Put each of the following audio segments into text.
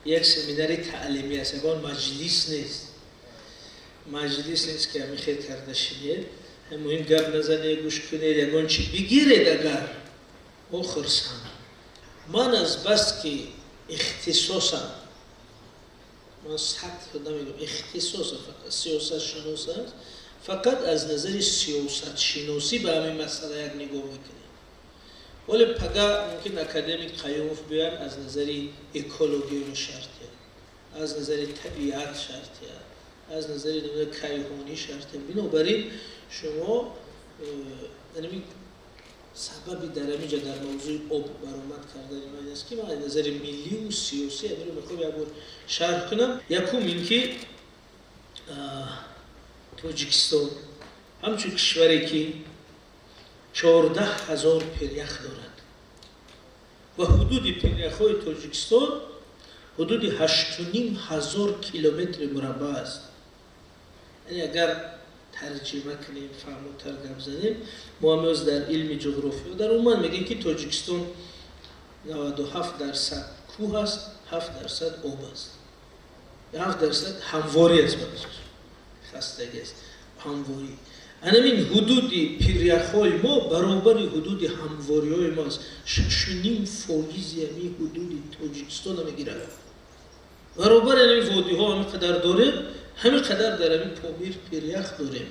یک سمیناری تعلیمی است، اون مجلس نیست. مجلس نیست که همی خیلی کرده شدید. مهم گپ نزنید، گوش کنید، یکون چی بگیرید اگر او خرسان. من از بس که اختصاصم، من سطح نمیگم اختصاص فقط سیاست شناس است، فقط از نظر سیاست شناسی به همین مسئله یک نگاه میکنیم. ولی پگاه ممکن اکادمیک قیوف بیان از نظر اکولوژی شرطه، از نظر طبیعت شرطه، از نظر کیهانی شرطه. بنابراین شما سببی در اینجا در موضوع آب برآمد کردن این است که من از نظر ملی و سیاسی امروز میخوام یک بار شرح کنم. یکم اینکه تاجیکستان همچون کشوری که 14,000 پیریخ دارد و حدود پیریخ‌های تاجیکستان حدود 8,500 کیلومتر مربع است. یعنی اگر ترجمه کنیم، فهم و ترجمه زنیم، ما هنوز در علم جغرافیا در عمان میگیم که تاجیکستان 97% کوه است، 7% آب است. 7% همواری است، خستگی است، همواری. همین حدود پیریخ‌های ما برابر حدود همواری‌های ما است. 6.5% همین حدود تاجیکستان میگیرد. برابر این وادی‌ها همین قدر داره، همین قدر در همین پامیر پیریخ داریم.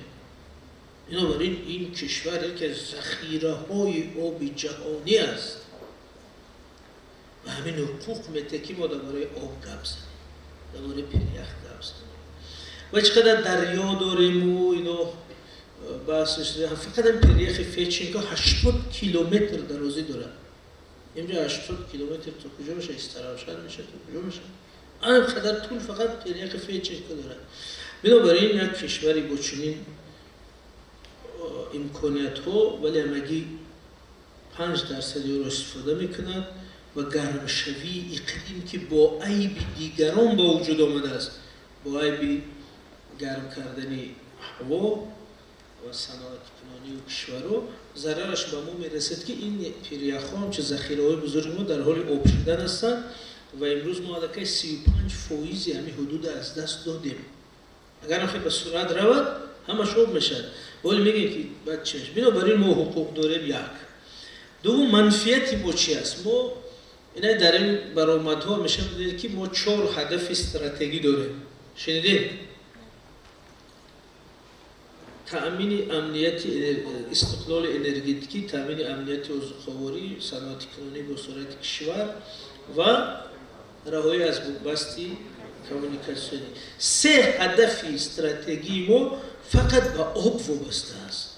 بنابراین این کشور که ذخیره‌های آب جهانی است و همین حقوق میده که ما درباره آب گپ زنیم، درباره پیریخ گپ زنیم. و چقدر دریا داریم و اینا بحثش داریم. فقط این پیریخ فیچینگا 80 کیلومتر درازی داره. اینجا 80 کیلومتر تو کجا میشه؟ استرالشهر میشه، تو کجا میشه؟ اینقدر طول فقط پیریخ فیچینگا داره. بنابراین یک کشوری با چنین امکانیت ها ولی همگی 5% رو استفاده میکنند و گرمشوی اقلیم که با عیب دیگران با وجود آمده است، با عیب گرم کردن هوا و صنعت کنانی و کشورها ضررش به ما میرسد که این پیریخ‌ها هم چه ذخیره‌های بزرگ ما در حال آب شدن هستند و امروز ما حداقل 35% همین حدود از دست دادیم. اگر هم خیلی به سرعت رود همش آب میشد. ولی میگه که بعد چی میشه؟ بنابراین ما حقوق داریم. یک دوم منفیتی با چی است؟ ما اینا در این برآمدها میشه میدونید که ما 4 هدف استراتژی داریم. شنیدید؟ تأمین امنیت استقلال انرژتیکی، تأمین امنیت عضوخواری، صنعت کنونی با صورت کشور و رهایی از بنبستی کمیونیکاسیونی. 3 هدف استراتژی ما فقط به آب وابسته است.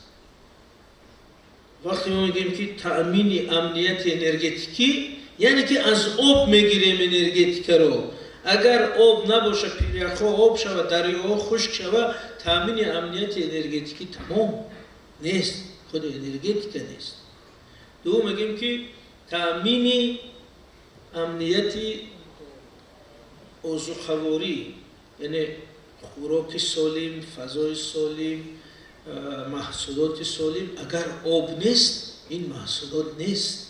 وقتی ما میگیم که تأمین امنیت انرژتیکی یعنی که از آب میگیریم انرژتیک رو. اگر آب نباشه، پیریخ‌ها آب شود، دریاها خشک شود، تأمین امنیت انرژتیکی تمام نیست، خود انرژتیک نیست. دوم میگیم که تأمین امنیت عضوخواری یعنی خوراک سالم، فضای سالم، محصولات سالم. اگر آب نیست این محصولات نیست.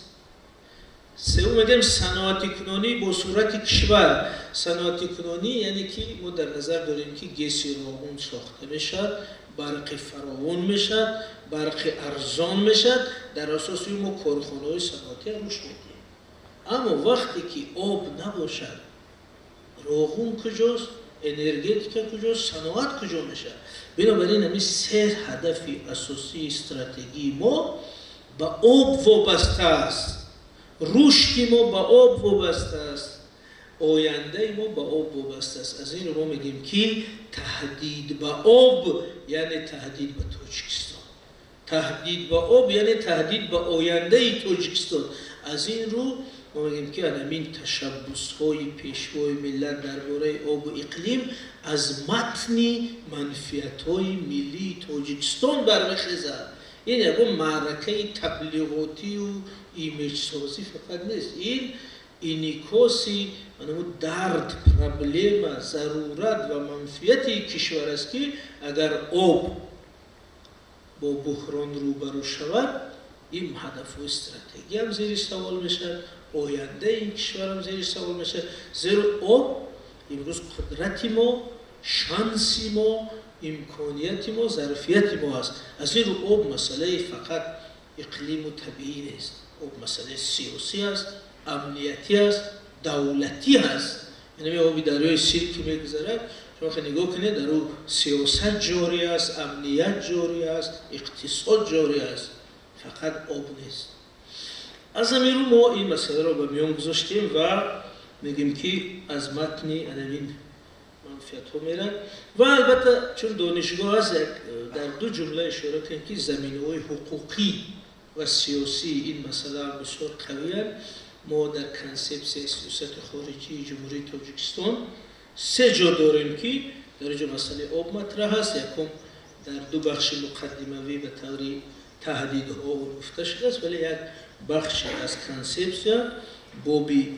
سوم میگیم صنعت کنونی با صورت کشور. صنعت کنونی یعنی که ما در نظر داریم که گیس روغن ساخته میشد، برق فراوان میشد، برق ارزان میشد، در اساس ما کارخانه‌های صنعتی روش میدیم. اما وقتی که آب نباشد، روغن کجاست؟ انرژتیک کجاست؟ صنعت کجا میشه؟ بنابراین همین 3 هدف اساسی استراتژی ما به آب وابسته است. رشد ما به آب وابسته است. آینده ما به آب وابسته است. از این رو ما میگیم که تهدید به آب یعنی تهدید به تاجیکستان. تهدید به آب یعنی تهدید به آینده تاجیکستان. از این رو ما میگیم که همین تشبس‌های پیشوای ملت درباره آب و اقلیم از متن منفیت‌های ملی تاجیکستان برمیخیزد. این یک معرکه تبلیغاتی و ایمیج سازی فقط نیست. این انعکاسی درد، پرابلم، ضرورت و منفیت کشور است که اگر آب با بحران روبرو شود این هدف و استراتژی هم زیر سوال میشه، آینده این کشور هم زیر سوال میشه. زیرا آب امروز قدرتی ما، شانسی ما، امکانیت ما، ظرفیت ما است. از این رو آب مسئله فقط اقلیم و طبیعی نیست. آب مسئله سیاسی است، امنیتی است، دولتی است. یعنی آبی دریای سیر که میگذرد، شما خیلی نگاه کنید، در او سیاست جاری است، امنیت جاری است، اقتصاد جاری است، فقط آب نیست. از همین رو ما این مسئله را به میان گذاشتیم و میگیم که از متن این منفعت ها میرن. و البته چون دانشگاه هست، در دو جمله اشاره کنیم که زمینه های حقوقی و سیاسی این مسئله بسیار قویه. ما در کنسپت سیاست خارجی جمهوری تاجیکستان 3 جا داریم که در اینجا مسئله آب مطرح است. یکم در 2 بخش مقدموی به طور تهدیدها و گفته شده است، ولی یک بخش از کنسپت بابی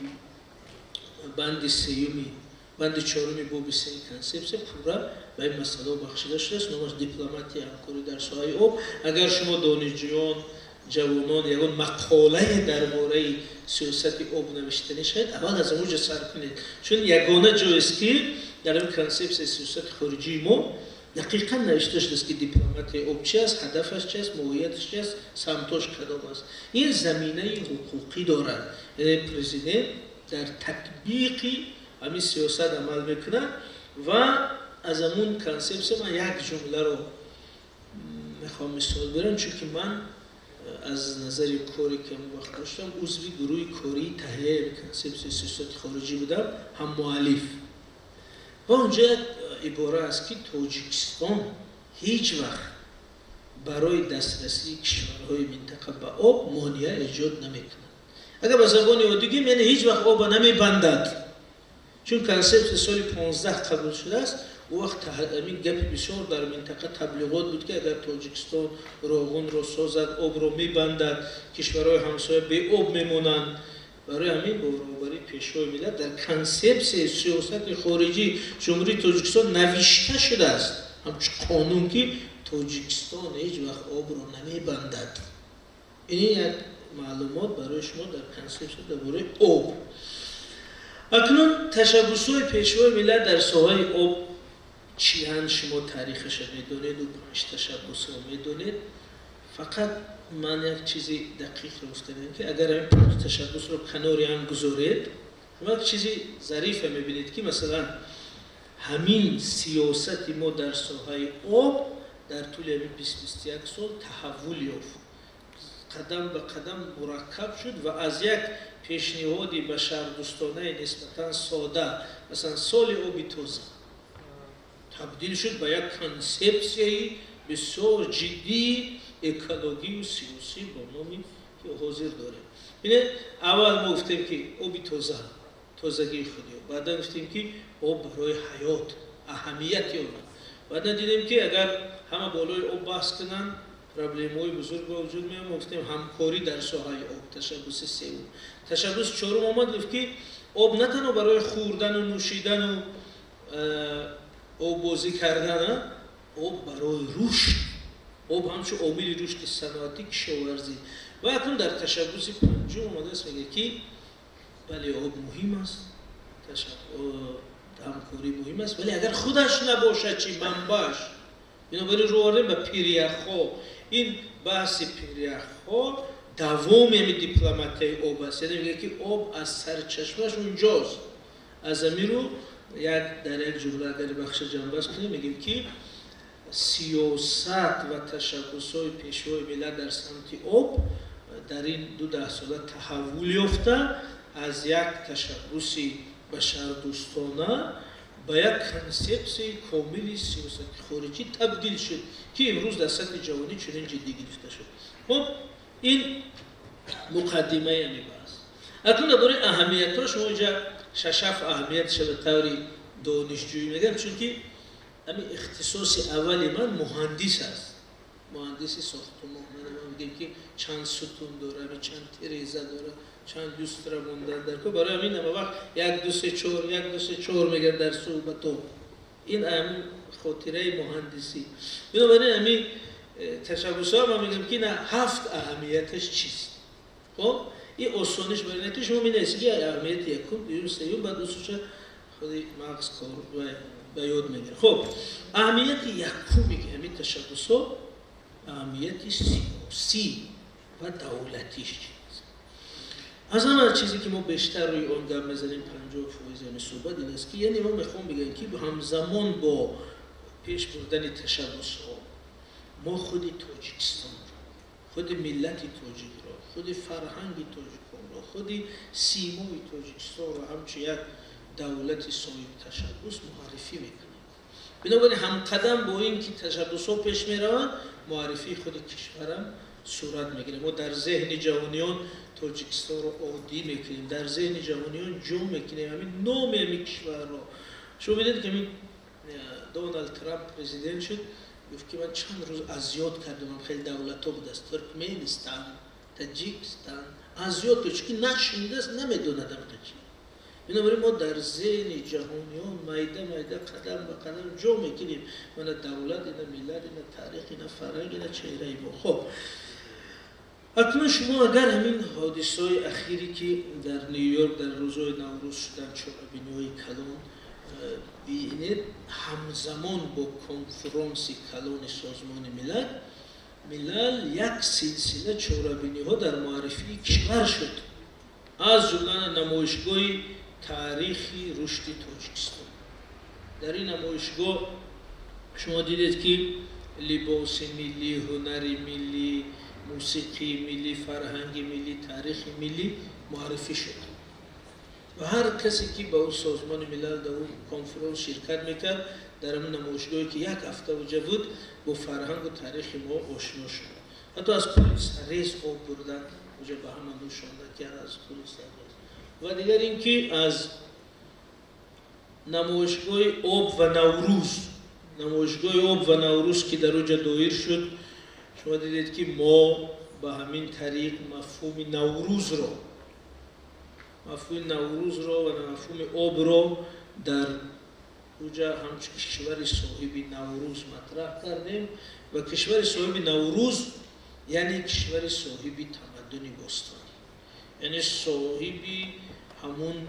بند 4 بابی 3 کنسپت پورا به این مسئله بخشیده شده است. نامش دیپلماتی همکاری در ساحه آب. اگر شما دانشجویان جوانان یگان مقاله درباره سیاست آب نوشته شاید اول از اونجا سر کنید، چون یگانه جایی است که در این کنسپت سیاست خارجی ما دقیقاً نوشته شده است که دیپلماتی آب چی است، هدفش چی است، موقعیتش چی است، سمتش کدام است. این زمینه حقوقی دارد. یعنی پرزیدنت در تطبیق همین سیاست عمل میکنه و از همون کنسپت من یک جمله رو میخوام مثال برم، چون که من از نظر کاری که وقت داشتم عضوی گروه کاری تهیه کنسپت سیاست خارجی بودم، هم مؤلف. و اونجا عباره است که تاجیکستان هیچ وقت برای دسترسی کشورهای منطقه به آب مانع ایجاد نمیکنه. اگر به زبان دیگه یعنی هیچ وقت آب نمیبندد، چون کنسپت سال 15 قبول شده است. او وقت همین گپ بسیار در منطقه تبلیغات بود که اگر تاجیکستان روغن را سازد، آب را میبندد، کشورهای همسایه به آب میمونند. برای همین با برابری پیشروی ملت در کنسپت سیاست خارجی جمهوری تاجیکستان نوشته شده است همچون قانون که تاجیکستان هیچ وقت آب را نمیبندد. این یک معلومات برای شما در کنسپت درباره آب. اکنون تشبس‌های پیشروی ملت در ساحه آب چی هستند شما تاریخش میدونید و 5 تشبس رو میدونید. فقط من یک چیزی دقیق رو گفتم که اگر این 5 تشبس رو کناری هم گذارید، یک چیزی ظریف میبینید که مثلا همین سیاست ما در ساحه آب در طول 20-21 سال تحول یافت، قدم به قدم مرکب شد و از یک پیشنهادی بشردوستانه نسبتا ساده مثلا سال آبی تازه تبدیل شد به یک کنسپسیی بسیار جدی اکولوژی و سیاسی با نامی که حاضر داریم. ببینید اول ما گفتیم که آبی تازگی خودی، بعدا گفتیم که آب برای حیات اهمیتی آن، بعدا دیدیم که اگر همه بالای آب بحث کنن پرابلم‌های بزرگ به وجود میاد. گفتیم همکاری در ساحه آب، تشبس سوم. تشبس چهارم آمد گفت که آب نه تنها برای خوردن و نوشیدن و آب بازی کردن، آب برای رشد، آب همچون عامل رشد صنعتی، کشاورزی. و اکنون در تشبس پنجم آمده است میگه که بله آب مهم است، همکاری مهم است، ولی اگر خودش نباشه چی منبعش. بنابراین رو آوردیم به پیریخ‌ها. این بحث پیریخ‌ها دوام دیپلماتیای آب است. یعنی میگه که آب از سرچشمه‌اش اونجاست. از همین رو در یک جمله اگر بخش جنبش کنیم میگیم که سیاست و تشبس‌های پیشروی ملت در سمت آب در این 2 ساله تحول یافته، از یک تشبس بشردوستانه به یک کنسپت کاملی سیاست خارجی تبدیل شد که امروز در سطح جهانی چنین جدی گرفته شد. خب این مقدمه یعنی بحث. اکنون درباره اهمیت‌ها شما اینجا 6 اهمیتش به طور دانشجویی میگم، چون که همین اختصاص اولی من مهندس است، مهندس ساختمان. من میگم که چند ستون داره، چند تریزه داره، چند دوستر موندن در که برای همین هم وقت 1 2 3 4 1 2 3 4 میگه در صحبتو. این هم خاطره مهندسی. بنابراین همین تشبس ها ما میگم که نه 7 اهمیتش چیست. خب این آسانش برای اینه که شما می‌دونید که اهمیت یکم دوم سوم بعد دوستش خودی مغز کار به یاد میگیره. خب اهمیت یکم میگه همین تشبس ها اهمیت سیاسی و دولتیش چیست. از همه چیزی که ما بیشتر روی اون گپ می‌زنیم 50% صحبت این است که یعنی ما میخوام بگم که همزمان با پیش بردن تشبس ها ما خود تاجیکستان را، خود ملت تاجیک را، خود فرهنگ تاجیکان را، خود سیمای تاجیکستان را همچون یک دولت صاحب تشبس معرفی میکنیم. بنابراین همقدم با این که تشبس ها پیش میروند معرفی خود کشورم صورت میگیره. ما در ذهن جهانیان تاجیکستان را عادی میکنیم، در ذهن جهانیان جمع میکنیم همین نام همین کشور را. شما میدید که همین دونالد ترامپ پرزیدنت شد، گفت که من چند روز اذیت کردم، خیلی دولت ها بود است، ترکمنستان، تاجیکستان اذیت کرد چون نشنیده است، نمیدوندم چی. بنابراین ما در ذهن جهانیان میده قدم به قدم جمع میکنیم من دولت، اینا ملت، اینا تاریخ، اینا فرهنگ، اینا چهره ما. خب اکنون شما اگر همین حادثه‌های اخیری که در نیویورک در روزهای نوروز شدن، چهاربینی‌های کلان ببینید، همزمان با کنفرانس کلان سازمان ملل یک سلسله چهاربینی‌ها در معرفی کشور شد، از جمله نمایشگاه تاریخی رشد تاجیکستان. در این نمایشگاه شما دیدید که لباس ملی، هنر ملی، موسیقی ملی، فرهنگ ملی، تاریخ ملی معرفی شد و هر کسی که با اون سازمان ملل در اون کنفرانس شرکت میکرد در اون نمایشگاهی که یک هفته وجود بود با فرهنگ و تاریخ ما آشنا شد. حتی از پلیس ریز آب بردن اونجا به هم نوشاندن که از پلیس ریز. و دیگر اینکه از نمایشگاه آب و نوروز که در اونجا دایر شد، شما دیدید که ما به همین طریق مفهوم نوروز را و مفهوم آب را در اونجا همچون کشور صاحب نوروز مطرح کردیم و کشور صاحب نوروز یعنی کشور صاحب تمدن باستانی، یعنی صاحب همون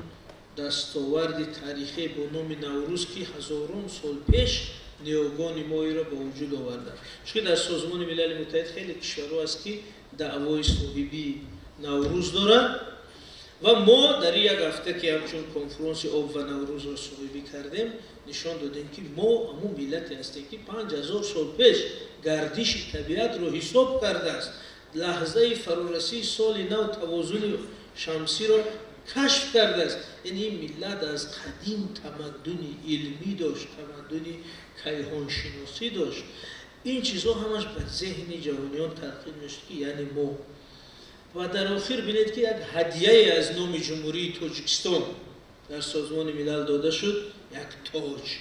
دستاورد تاریخی با نام نوروز که هزاران سال پیش نیاگان ما را به وجود آوردند. چون در سازمان ملل متحد خیلی کشورها هست که دعوای صاحبی نوروز دارند و ما در یک هفته که همچون کنفرانس آب و نوروز را صاحبی کردیم نشان دادیم که ما همون ملت هستیم که 5000 سال پیش گردش طبیعت را حساب کرده است، لحظه فرارسی سال نو توازن شمسی را کشف کرده است. یعنی این ملت از قدیم تمدن علمی داشت، تمدن کیهان شناسی داشت. این چیزها همش به ذهن جهانیان تلقین میشد که یعنی ما. و در آخر بینید که یک هدیه از نام جمهوری تاجیکستان در سازمان ملل داده شد، یک تاج.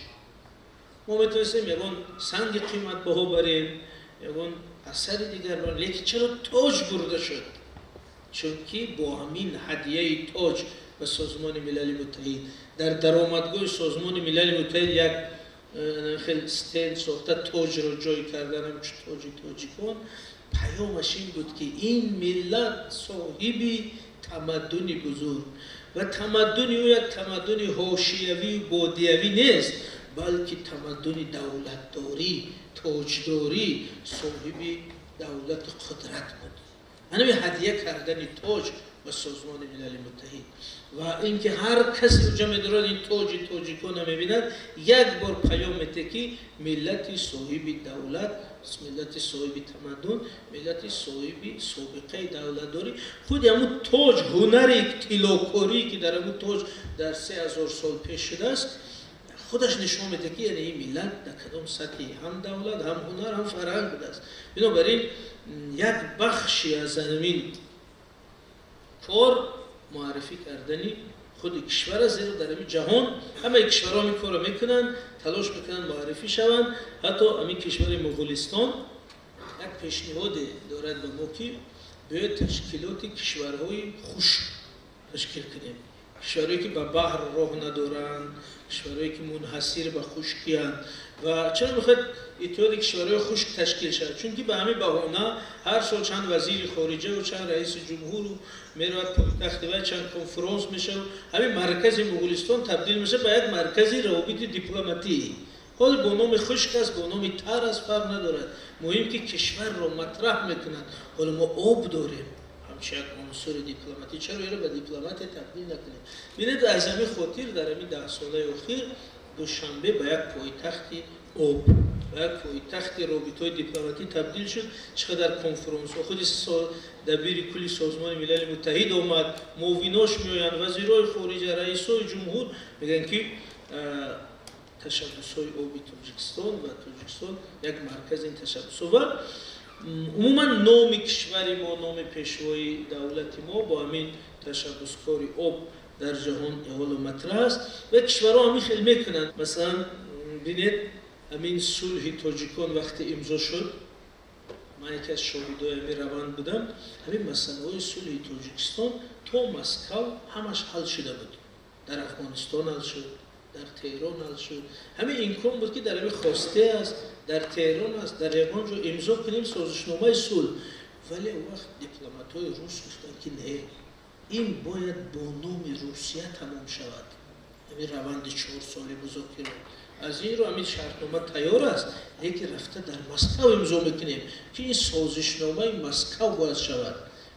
ما میتونستیم یکان سنگ قیمت بها بریم، یکان اثر دیگر بریم، لیکن چرا تاج برده شد؟ چون که با همین هدیه تاج به سازمان ملل متحد در درآمدگاه سازمان ملل متحد یک خیلی استند ساخته تاج را جای کردن، همچون تاج تاجیکان. پیامش این بود که این ملت صاحب تمدن بزرگ و تمدن او یک تمدن حاشیوی و بادیوی نیست، بلکه تمدن دولتداری، تاجداری، صاحب دولت قدرت بود. همین هدیه کردن تاج به سازمان ملل متحد و اینکه هر کسی اونجا می‌دارد این تاج تاجیکان می‌بیند، یک بار پیام میده که ملت صاحب دولت، ملت صاحب تمدن، ملت صاحب سابقه دولتداری. خود همون تاج، هنر طلاکاری که در همون تاج در 3000 سال پیش شده است خودش نشون میده که یعنی این ملت در کدام سطحی هم دولت، هم هنر، هم فرهنگ بوده است. بنابراین یک بخشی از همین کار معرفی کردنی خود کشور است، زیرا در همین جهان همه کشورها این کار را میکنن، تلاش میکنن معرفی شوند. حتی همین کشور مغولستان یک پیشنهاد دارد به ما که باید تشکیلات کشورهای خشک تشکیل کنیم. کشورهایی که به بحر راه ندارند، کشورهایی که منحصر به خشکی‌اند. و چرا میخواد اتحاد کشورهای خشک تشکیل شد؟ چون که به همین بهانه هر سال چند وزیر خارجه و چند رئیس جمهور میرود پایتخت و چند کنفرانس میشه و همین مرکز مغولستان تبدیل میشه به یک مرکز روابط دیپلماتی. حال با نام خشک است، با نام تر است، فرق ندارد. مهم که کشور را مطرح میکنند. حالا ما آب داریم، همچه یک عنصر دیپلماتی، چرا این را به دیپلمات تبدیل نکنیم؟ ببینید از همین خاطر در همین 10 ساله اخیر دوشنبه به یک پایتخت آب، به یک پایتخت رابطه‌های دیپلماتی تبدیل شد. چقدر کنفرانس و خود دبیر کلی سازمان ملل متحد آمد، معاوناش میآیند، وزیرای خارجه، رئیسای جمهور میگن که تشبس‌های آبی تاجیکستان و تاجیکستان یک مرکز این تشبس و عموما نام کشور ما، نام پیشوای دولت ما با همین تشبسکاری آب در جهان اول مطرح است و کشورها همین خیلی میکنند. مثلا ببینید همین صلح تاجیکان وقتی امضا شد، من یکی از شاهدای همین روند بودم، همین مسئله صلح تاجیکستان تا مسکو همش حل شده بود. در افغانستان حل شد، در تهران حل شد. همین امکان بود که در همین خواسته است، در تهران است، در یگان جا امضا کنیم سازشنامه صلح. ولی اون وقت دیپلمات‌های روس گفتن که نه، این باید با نام روسیه تمام شود. همین روند 4 ساله مذاکره از این رو همین شرطنامه تیار است، لیکن رفته در مسکو امضا میکنیم که این سازشنامه مسکو باید شود.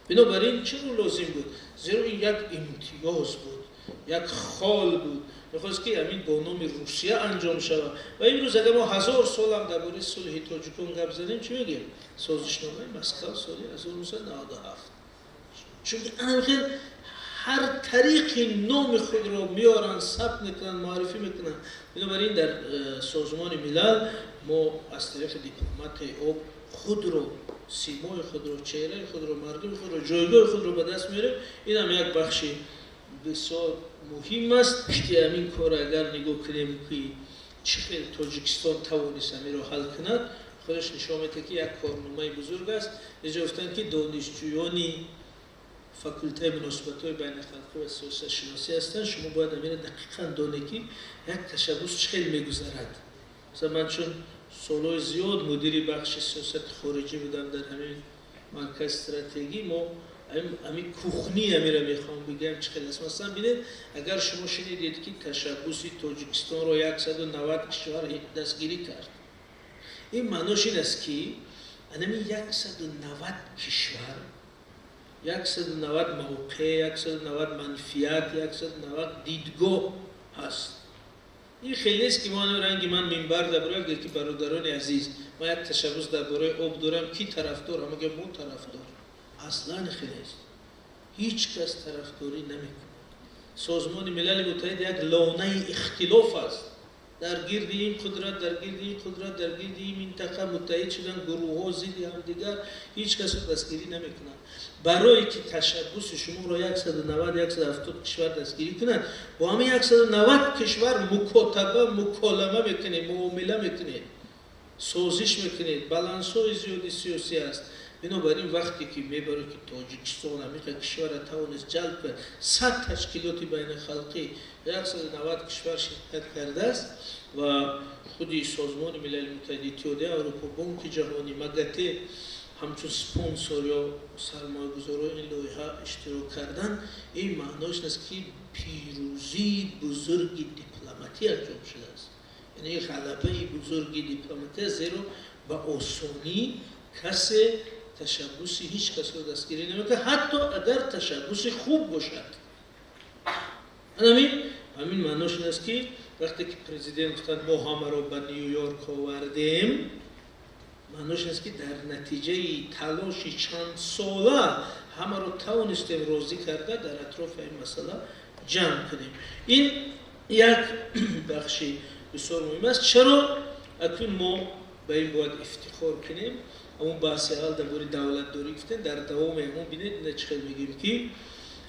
بنابراین چرا لازم بود؟ زیرا این یک امتیاز بود، یک خال بود، میخواست که همین با نام روسیه انجام شود. و امروز اگر ما 1000 سال هم درباره صلح تاجیکان گپ زدیم چی میگیم؟ سازشنامه مسکو سال 1997. چون هر طریق نام خود را میارن، ثبت میکنن، معرفی میکنن. بنابراین در سازمان ملل ما از طریق دیپلمات آب خود را، سیمای خود را، چهره خود را، مردم خود را، جایگاه خود را به دست میاریم. این هم یک بخش بسیار مهم است. پشتی همین کار اگر نگاه کنیم که چقدر تاجیکستان توانست همین را حل کند، خودش نشان میده که یک کارنامه بزرگ است. اینجا گفتن که دانشجویانی فاکولته مناسبت‌های بین خلقی و سیاست شناسی هستند. شما باید همین دقیقاً دانید که یک تشبس چقدر میگذرد. مثلا من چون سالهای زیاد مدیر بخش سیاست خارجی بودم در همین مرکز استراتژی، ما همین کوخنی همین را میخوام بگم چقدر است. مثلا ببینید اگر شما شنیدید که تشبس تاجیکستان را 190 کشور دستگیری کرد، این معناش این است که همین 190 کشور، 190 موقع، 190 منفیت، 190 دیدگاه هست. این خیلی است که ما رنگی من منبر درباره که برادران عزیز ما یک تشبس درباره آب دارم، کی طرفدار؟ هم میگه مو طرفدار. اصلا خیلی است. هیچ کس طرفداری نمیکنه. سازمان ملل متحد یک لانه اختلاف است. در گرد این قدرت، در گرد این قدرت، در گرد این منطقه متحد شدن گروه ها ضد هم دیگر، هیچ کس دستگیری نمیکنند. برای که تشبس شما را 190 170 کشور دستگیری کنند، با همه 190 کشور مکاتبه، مکالمه میکنید، معامله میکنید، سازش میکنید، بالانس های زیادی سیاسی است. بنابراین وقتی که میبره که تاجیکستان همین کشور را توانست جلب کرد، 100 تشکیلات بین خلقی 190 کشور شرکت کرده است و خودی سازمان ملل متحد، اتحادیه اروپا، بانک جهانی، مگته همچون سپانسر یا سرمایه‌گذاران این لایحه اشتراک کردن. این معناش است که پیروزی بزرگ دیپلماتی انجام شده است. یعنی غلبه بزرگ دیپلماتی، زیرا به آسانی کسی تشبسی هیچ کس رو دستگیری نمیکنه، حتی اگر تشبس خوب باشد. همین معناش این است که وقتی که پرزیدنت گفتند ما همه را به نیویورک آوردیم، معناش این است که در نتیجه تلاشی چند ساله همه را توانستیم راضی کرده در اطراف این مسئله جمع کنیم. این یک بخشی بسیار مهم است. چرا اکنون ما به این باید افتخار کنیم؟ اون بحث حال درباره دولت داری گفتن، در دوام همون بینید چقدر میگیم که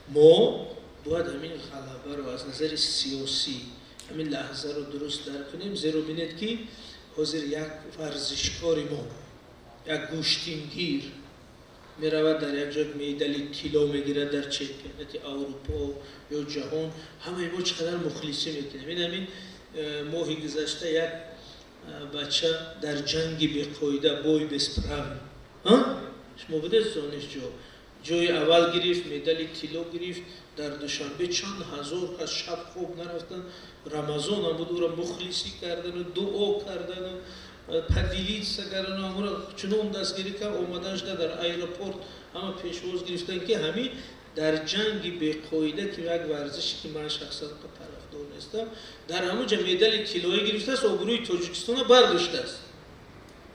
ما باید همین غلبه رو از نظر سیاسی همین لحظه رو درست درک کنیم. زیرا بینید که حاضر یک ورزشکار ما، یک گوشتینگیر، میرود در یک جای میدالی طلا میگیرد در چمپیونات اروپا یا جهان، همه ما چقدر مخلصی میکنیم. این همین ماهی گذشته یک بچه در جنگی بقایده بوی بسپراوی شما بوده دانشجو جای اول گرفت، مدال طلا گرفت. در دوشنبه چند هزار از شب خوب نرفتن، رمضان هم بود، او را مخلصی کردن و دعا کردن و پدیلیت کردن و همون چنون دستگیری کرد. اومدنش در ایرپورت همه پیشواز گرفتن که همین در جنگی بقایده که یک ورزشی که من شخصا طرفدار نیستم، در همونجا مدال طلایی گرفته است، آبروی تاجیکستان برداشته است.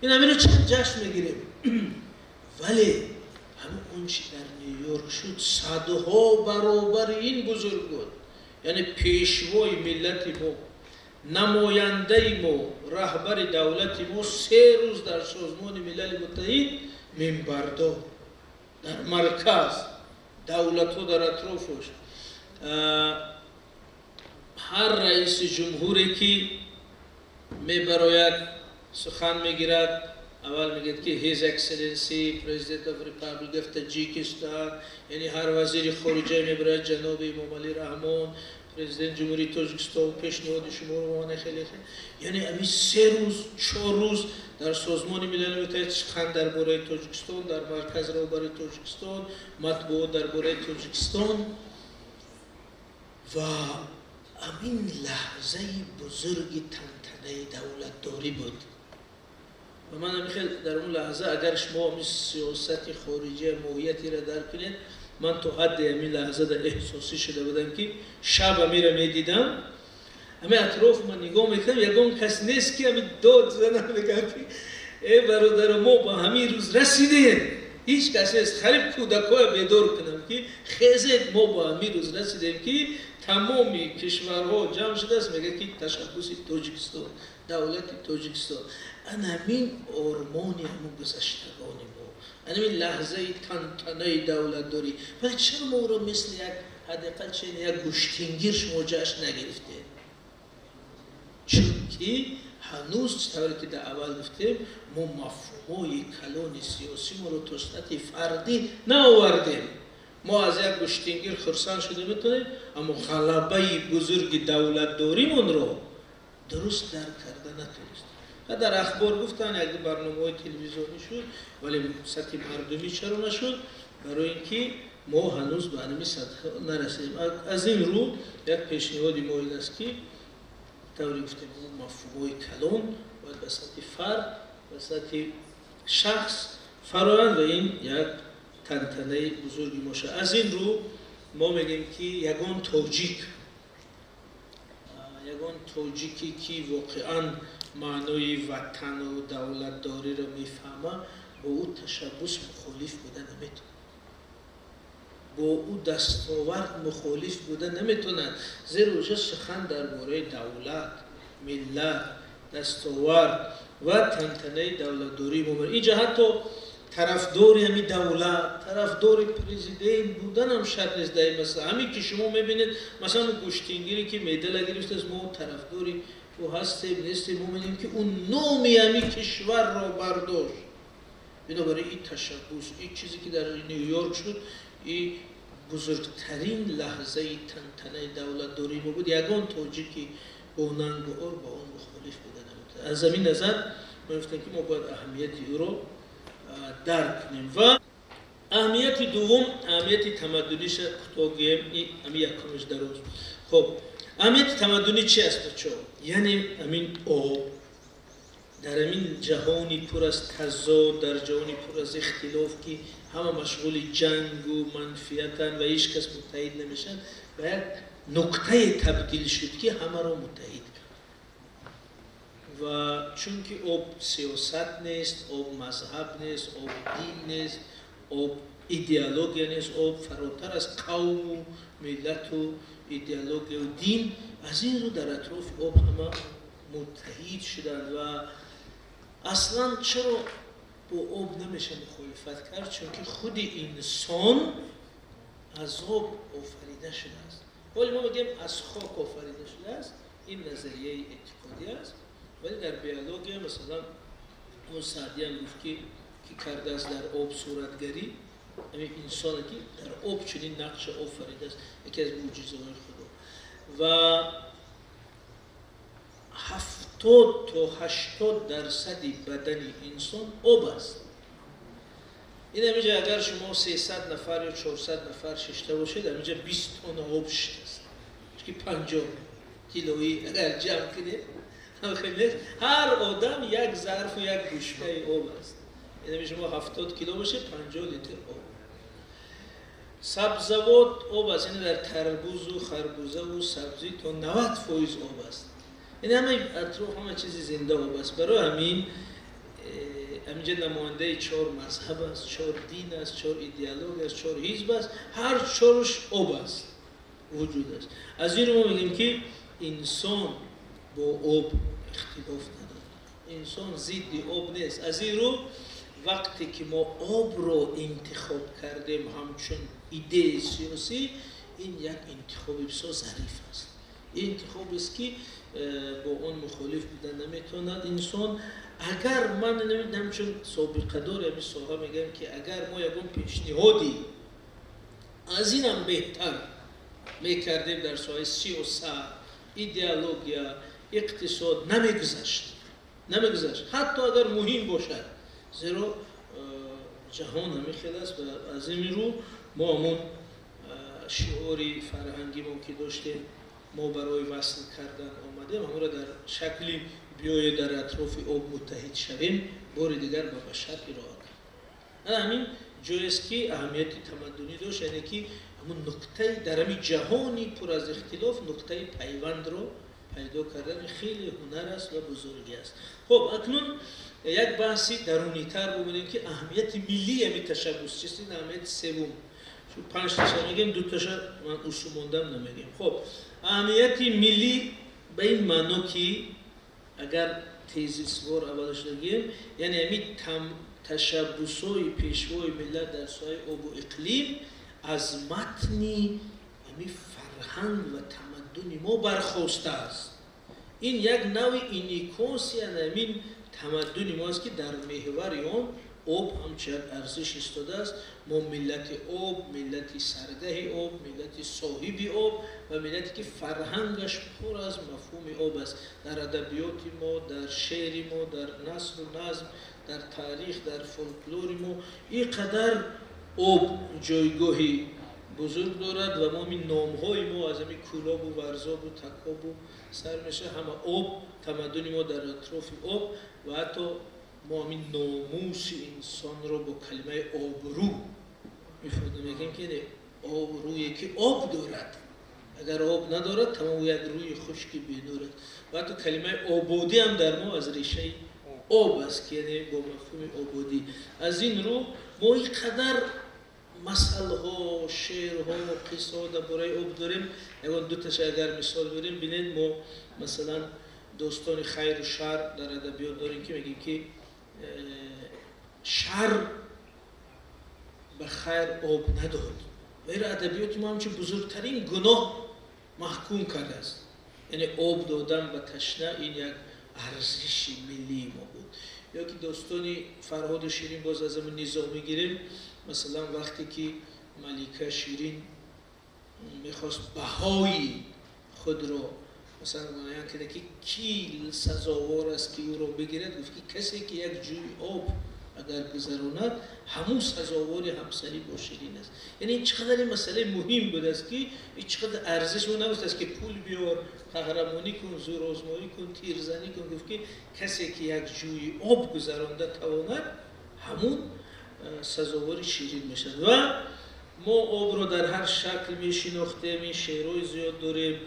این همین رو چند جشن میگیریم. ولی همه اون چی در نیویورک شد صدها برابر این بزرگ بود. یعنی پیشوای ملت ما، نماینده ما، رهبر دولت ما 3 روز در سازمان ملل متحد منبردار در مرکز، دولت ها در اطرافش. هر رئیس جمهوری که میبراید سخن میگیرد، اول میگه که His Excellency President of Republic of Tajikistan، یعنی هر وزیر خارجه میبراید جناب امام علی رحمان پرزیدنت جمهوری تاجیکستان پیشنهاد شما رو خیلی خیلی، یعنی امی 3 روز 4 روز در سازمان ملل متحد سخن درباره تاجیکستان، در مرکز رهبری تاجیکستان، مطبوعات درباره تاجیکستان. و امین لحظه بزرگ تنتنه دولتداری بود. و من خیلی در اون لحظه اگر شما همین سیاست خارجی موقعیتی را درک کنید، من تا حد همین لحظه در احساسی شده بودم که شب امی را میدیدم، همین اطراف من نگاه میکنم، یگان کس نیست که همین داد زنم بگم که ای برادر ما با همین روز رسیدیم. هیچ کسی نیست. خریب کودکای بیدار کنم که خیزید ما با همین روز رسیدیم که تمامی کشورها جمع شده است میگه که تشبث تاجیکستان، دولت تاجیکستان. همین آرمانی همون گذشتگانی ما، همین لحظه تنتنه دولت داری. ولی چرا ما را مثل یک حداقل چه یک گوشتینگیر شما جشن نگرفته؟ چون که هنوز طوری که در اول گفتیم ما مفهومای کلان سیاسی ما رو تا سطح فردی نآوردیم. ما از یک گوشتینگیر خرسان شده میتونیم، اما غلبه بزرگ دولت داریمون رو درست درک کرده نتونستیم. در اخبار گفتن یک برنامه تلویزیونی شد، ولی سطح مردمی چرا نشد؟ برای اینکه ما هنوز به همین سطح نرسیدیم. از این رو یک پیشنهادی ما این است که طوری گفتیم ما مفهومای کلان باید به سطح فرد، به سطح شخص فرآیند و این یک تنتنه بزرگی باشه. از این رو ما میگیم که یگان تاجیکی که واقعا معنای وطن و دولت داری را میفهمه، با او تشبث مخالف بوده نمیتونه، با او دستاورد مخالف بوده نمیتونه. زیرا اوجه سخن درباره دولت، ملت، دستاورد و تنتنه دولت داری ممر. اینجا حتی طرفداری همی دولت، طرفداری پرزیدنت بودن هم شرط نیست. مثلا همین که شما میبینید مثلا گوشتینگیری که میدل گرفته است، ما طرفداری او هستیم نیستیم، ما میدیم که اون نامی همی کشور را برداشت. بنابراین این تشبث، این چیزی که در نیویورک شد، این بزرگترین لحظه تنتنه دولت داری ما بود. یگان تاجیکی با ننگ و با اون مخالف بوده نمیتونه. از زمین نظر ما گفتیم که ما باید اهمیت او رو درک کنیم. و اهمیت دوم، اهمیت تمدنیش کوتاه گیم، این یکمش دراز. خب اهمیت تمدنی چی است بچه‌ها؟ یعنی همین آب در همین جهانی پر از تضاد، در جهانی پر از اختلاف که همه مشغول جنگ و منفیتن و هیچ کس متحد نمیشن، و یک نقطه تبدیل شد که همه را متحد کرد. و چون که آب سیاست نیست، آب مذهب نیست، آب دین نیست، آب ایدئولوژی نیست، آب فراتر از قوم و ملت و ایدئولوژی و دین، از این رو در اطراف آب همه متحد شدند. و اصلا چرا با آب نمیشه مخالفت کرد؟ چون که خود انسان از آب آفریده شده است. ولی ما میگیم از خاک آفریده شده است، این نظریه اعتقادی است. ولی در بیولوژی مثلا اون سعدی هم گفت که کرده است در آب صورتگری، همین انسانی که در آب چنین نقش آفریده است، یکی از معجزه‌های خدا. و 70 تا 80% بدن انسان آب است. این همینجا اگر شما 300 نفر یا 400 نفر ششته باشید، همینجا 20 تن آب شده است. که 50 کیلویی اگر جمع کنید، هر آدم یک ظرف و یک بشکه آب است. یعنی شما 70 کیلو باشه 50 لیتر آب. سبزوات آب است، یعنی در تربوز و خربوزه و سبزی تا 90% آب است. یعنی همه اطراف همه چیزی زنده آب است. برای همین همینجا نماینده 4 مذهب است، 4 دین است، 4 ایدئولوژی است، 4 حزب است، هر 4ش آب است، وجود است. از این رو ما میگیم که انسان با آب اختلاف نداره، انسان ضد آب نیست. از این رو وقتی که ما آب رو انتخاب کردیم همچون ایده سیاسی، این یک انتخاب بسیار ظریف است. این انتخاب است که با اون مخالف بودن نمیتواند. انسان اگر من نمیدونم چون سابقه داره همین ساحه میگم که اگر ما یکم پیشنهادی از اینم بهتر میکردیم در ساحه سیاست، ایدئولوژی، اقتصاد، نمیگذشت حتی اگر مهم باشد، زیرا جهان همه خیلی است. و از این رو ما همون شعاری فرهنگی ما که داشتیم، ما برای وصل کردن آمدیم، همون را در شکلی بیاید در اطراف آب متحد شویم، بار دیگر با بشر ارائه. همین جایی است که اهمیت تمدنی داشت، یعنی که همون نقطه در همین جهانی پر از اختلاف نقطه پیوند رو پیدا کردن خیلی هنر است و بزرگی است. خب اکنون یک بحثی درونی تر ببینیم که اهمیت ملی همین تشبس چیست. این اهمیت سوم، چون 5 تا میگیم 2 تاش من اصول موندم نمیگیم. خب اهمیت ملی به این معنی که اگر تیزیسوار اولش بگیم، یعنی همین تشبس‌های پیشوای ملت در ساحه آب و اقلیم از متنی همین فرهنگ و تمدن ما برخواسته است. این یک نوع انعکاسی همین تمدن ما است که در محور آن آب همچنین ارزش ایستاده است. ما ملت آب، ملت سرده آب، ملت صاحب آب و ملتی که فرهنگش پر از مفهوم آب است. در ادبیات ما، در شعر ما، در نثر و نظم، در تاریخ، در فولکلور ما اینقدر آب جایگاهی بزرگ دارد و ما این نام‌های ما از همین کولاب و ورزاب و تکاب و سرمشه همه آب، تمدن ما در اطراف آب و حتی ما همین ناموس انسان رو با کلمه آبرو میگیم که آبرویی که آب دارد، اگر آب ندارد تمام یک روی خشکی بی‌نورد. و حتی کلمه آبادی هم در ما از ریشه آب است که یعنی با مفهوم آبادی. از این رو ما اینقدر مسئله ها، شعر ها و قصه ها درباره آب داریم. اگر 2 تاش اگر مثال بریم ببینید، ما مثلا داستان خیر و شر در ادبیات داریم که میگیم که شر به خیر آب نداد. و این ادبیات ما همچون بزرگترین گناه محکوم کرده است. یعنی آب دادن به تشنه این یک ارزش ملی ما بود. یا که داستانی فرهاد شیرین باز از همون نظامی گیریم، مثلا وقتی که ملکه شیرین میخواست بهای خود را مثلا بیان کنه که کی سزاوار است که او را بگیرد، گفت که کسی که یک جوی آب اگر گذراند همون سزاوار همسری با شیرین است. یعنی این چقدر این مسئله مهم بود است که این چقدر ارزش اون نبود است که پول بیار، قهرمانی کن، زور آزمایی کن، تیرزنی کن. گفت که کسی که یک جوی آب گذرانده تواند همون سزاوار شیرین میشد. و ما آب رو در هر شکل میشناختیم. این شعرهای زیاد داریم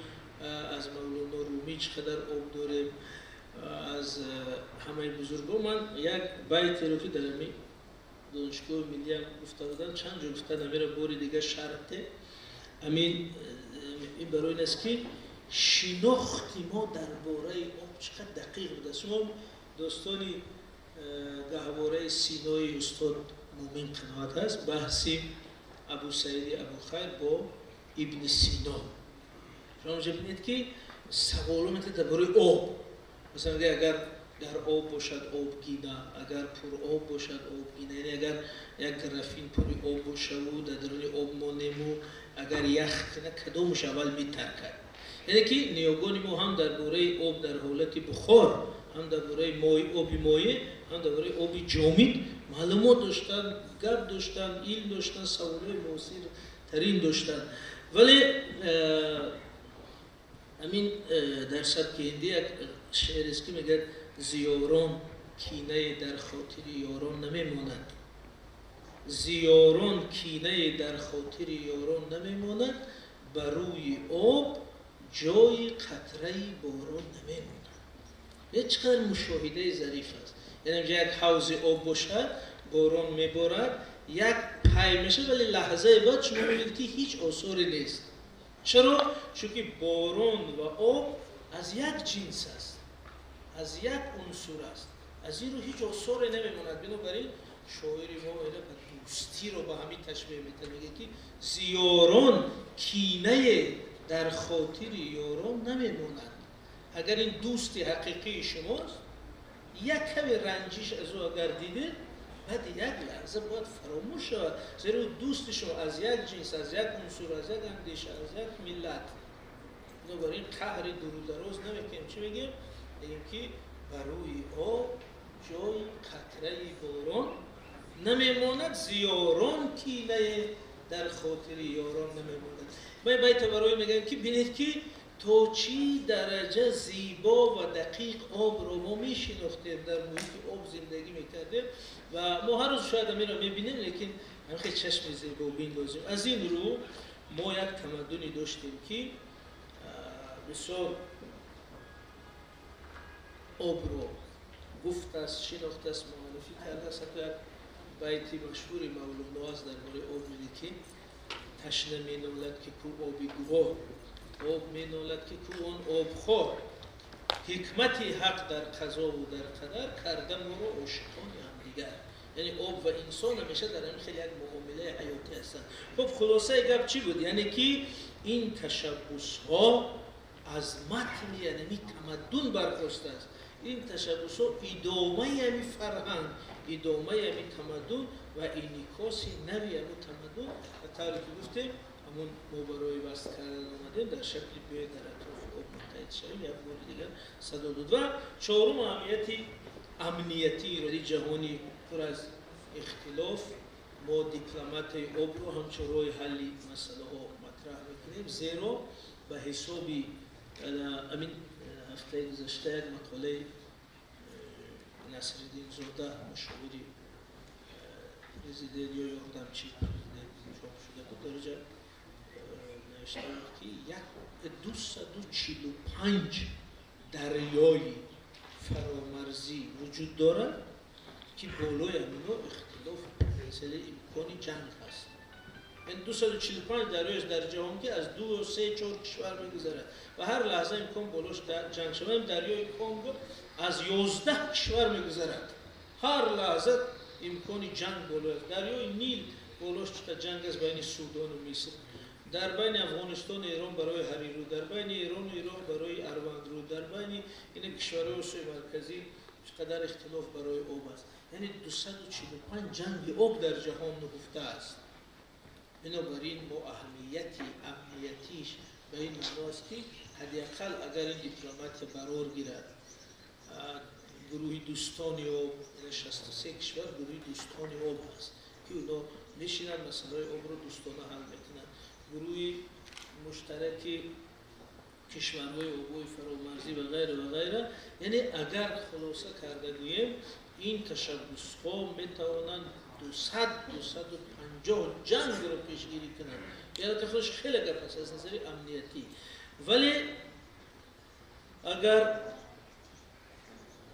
از مولانا رومی، چقدر آب داریم از همه بزرگان. من یک بیت رو که در همین دانشگاه ملی هم گفته بودم، چند جا گفتن همین را باری دیگه شرطه. همین این برای این است که شناختی ما درباره آب چقدر دقیق بود. شما داستانی گهواره سینای استاد مومن قناعت هست، بحثی ابو سعید ابو خیر با ابن سینا. شما ببینید که سوالات درباره آب، مثلا اگر در آب باشد آبگینه، اگر پر آب باشد آبگینه، یعنی اگر یک گرفین پوری آب باشه و در درون آب ما نمو اگر یخ کنه کدامش اول میترکد. یعنی که نیاگان ما هم در باره آب در حالت بخار، هم در باره آبی مایع، هم در باره آبی جامد معلومات داشتن، گپ داشتن، علم داشتن، سوالای موثر ترین داشتن. ولی همین در سبک هندی یک شعر است که میگه زیاران کینه در خاطر یاران نمیماند، زیاران کینه در خاطر یاران نمیماند، بر روی آب جای قطره باران نمیماند. یه چقدر مشاهده ظریف است. یعنی یک حوض آب باشد باران میبارد، یک پای میشه ولی لحظه بعد شما میبینید که هیچ آثاری نیست. چرا؟ چون که باران و آب از یک جنس است، از یک عنصر است، از این رو هیچ آثاری نمیماند. بنابراین شاعری ما به دوستی رو با همین تشبیه میده، میگه که زیاران کینه در خاطر یاران نمیماند. اگر این دوست حقیقی شماست، یک کمی رنجش از او اگر دیدید، بعد یک لحظه باید فراموش شود، زیرا دوست شما از یک جنس، از یک عنصر، از یک اندیشه، از یک ملت. بنابراین قهر دور دراز نمیکنیم. چی میگیم؟ میگیم که بر روی آب جای قطره باران نمیماند، زیاران کینه در خاطر یاران نمیماند. ما بیت برای میگم که ببینید که تا چی درجه زیبا و دقیق آب رو ما میشناختیم، در محیط آب زندگی میکردیم و ما هر روز شاید همین رو میبینیم، لیکن همین خیلی چشم زیبا بین لازم. از این رو ما یک تمدنی داشتیم که بسیار آب رو گفت است، شناخت است، معرفی کرده است. حتی یک بیت مشهوری مولانا است درباره آب میگه که تشنه مینالد که کو آبی گواه، آب مینالد که کو آن آب خواه، حکمتی حق در قضا و در قدر کرده ما رو عاشقان همدیگر. یعنی آب و انسان همیشه در این خیلی یک معامله حیاتی هستند. خب خلاصه گپ چی بود؟ یعنی که این تشبس ها از متن یعنی تمدن برخواسته است. این تشبس ها ادامه یعنی فرهنگ، ادامه یعنی تمدن و انعکاس نوی یعنی تمدن. و طوری که گفتیم همون ما برای بست کردن آمدیم در شکل بیای در اطراف آب متحد شویم. یک بار دیگر صدا داد. و چهارم امنیتی ایرادی جهانی پر از اختلاف، ما دیپلمات آب رو همچون راه حل مسئله ها مطرح میکنیم، زیرا به حسابی امین هفته گذشته یک مقاله نصرالدین زاده مشاوری پرزیدنت یا یاردمچی پرزیدنت چاپ شده بود، در اینجا نوشته بود که 245 دریای فرامرزی وجود دارد که بالای امینو اختلاف مسئله امکانی جنگ هست. این 245 دریاش در جهان که از 2 3 4 کشور میگذرد و هر لحظه امکان بالاش جنگ شود. دریای کنگو از 11 کشور میگذرد، هر لحظه امکانی جنگ بالاش. دریای نیل بالاش جنگ از بین سودان و مصر، در بین افغانستان و ایران برای هریرو، در بین ایران و ایران برای اروندرو، در بین این کشورهای آسیای مرکزی چقدر اختلاف برای آب است. یعنی 245 جنگ آب در جهان نهفته است. بنابراین با امنیتیش به این معناست که حداقل اگر این دیپلمات قرار گیرد، گروه دوستان آب، 63 کشور گروه دوستان آب هست که اونا نشینن مسئله آب رو دوستانه حل میکنن. گروه مشترک کشورهای آبی فرامرزی و غیره و غیره. یعنی اگر خلاصه کرده گوییم این تشبس ها میتوانند 250 جنگ رو پیشگیری کنند. یعنی تخلش خیلی گپ است از نظر امنیتی. ولی اگر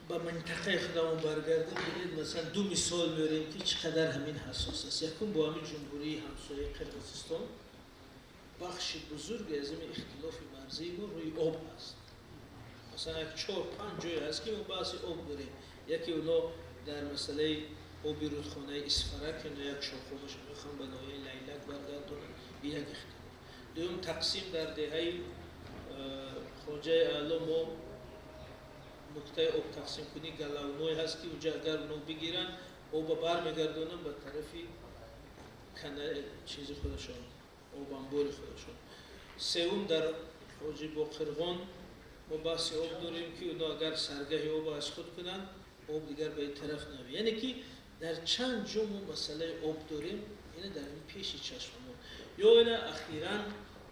به منطقه خودمون برگردیم ببینید مثلا دو مثال میاریم که چقدر همین حساس است. یکم با همین جمهوری همسایه قرقیزستان بخش بزرگی از این اختلاف مرزی ما روی آب هست. مثلا یک 4-5 جای هست که ما بحث آب داریم. یکی اونا در مسئله آبی رودخانه اسفرک یا یک شاخه‌اش میخوان به ناحیه لیلک برگردونن، یک اختلاف. دوم تقسیم در دهه خواجه اعلی ما نقطه آب تقسیم کنی گلاونوی هست که اونجا اگر اونو بگیرن آب برمیگردونن به طرفی کنار چیز خودشون آب انبار خودشون. سوم در حوض باقرغان ما بحث آب داریم که اونا اگر سرگه آب از خود کنن آب دیگر به این طرف نمیاد. یعنی که در چند جا ما مسئله آب داریم، یعنی در این پیش چشممون. یا اینا اخیراً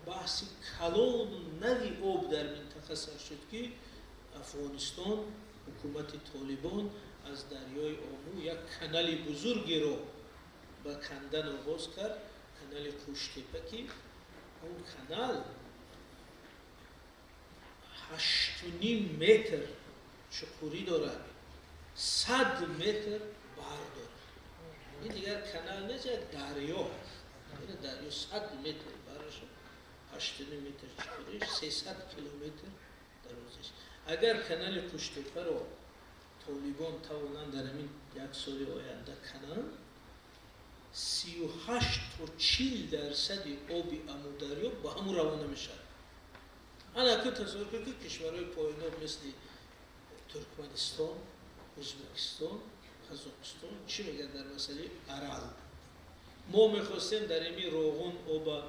بحث کلان و نوی آب در منطقه سر شد که افغانستان حکومت طالبان از دریای آمو یک کانال بزرگی رو با کندن آغاز کرد، کانال کوشتپه که اون کانال 8.5 متر چقوری دارد، 100 متر بر دارد. این دیگر کانال نیست، یک دریا. این دریا 100 متر برش، 8.5 متر چقوریش، 300 کیلومتر درازش. اگر کانال کوشتپه رو طالبان توانند در این یک سال آینده کنند، 38 تا 40% آب امو دریا با همون روانه میشه. انا که تصور کنید که کشورهای پایین‌آب مثل ترکمنستان، ازبکستان، قزاقستان چی میگن در مسئله ارال، ما میخواستیم در این روغن آب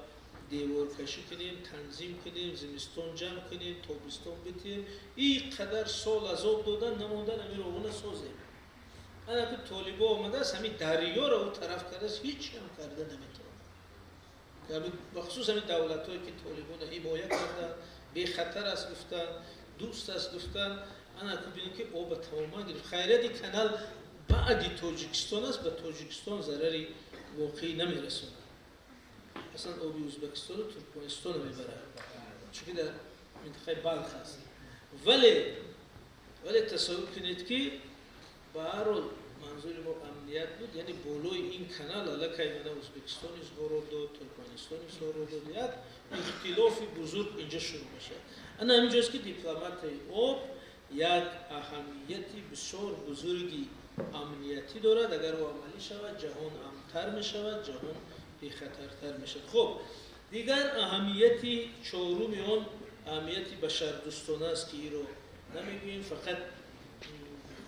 دیوار کشی کنیم، تنظیم کنیم، زمستان جمع کنیم، تابستان بتیم. این قدر سال از آب دادن نموندن همین روغن سازیم. انا که طالبا آمده است همین دریا را اون طرف کرده است، هیچ هم کرده نمیتونه. بخصوص همین دولت‌هایی که طالبان حمایت کردن، بی خطر است گفتن، دوست است گفتن، انا که ببینید که آب تماما گرفت. خیریت کانال بعد تاجیکستان است، به تاجیکستان ضرری واقعی نمیرسونه. اصلا آبی ازبکستان و ترکمنستان رو میبره، چون در منطقه بلخ هست. ولی تصور کنید که به هر حال منظور ما امنیت بود، یعنی بالای این کانال علاقه ایمانه ازبکستان اظهار داد، ترکمنستان اظهار داد، یک اختلاف بزرگ اینجا شروع میشه. انا همینجاست که دیپلماتیای آب یک اهمیتی بسیار بزرگی امنیتی دارد. اگر او عملی شود جهان امن‌تر میشود، جهان بی خطرتر میشد. خب دیگر اهمیتی چهارمی آن اهمیتی بشردوستانه است که این رو نمیگوییم، فقط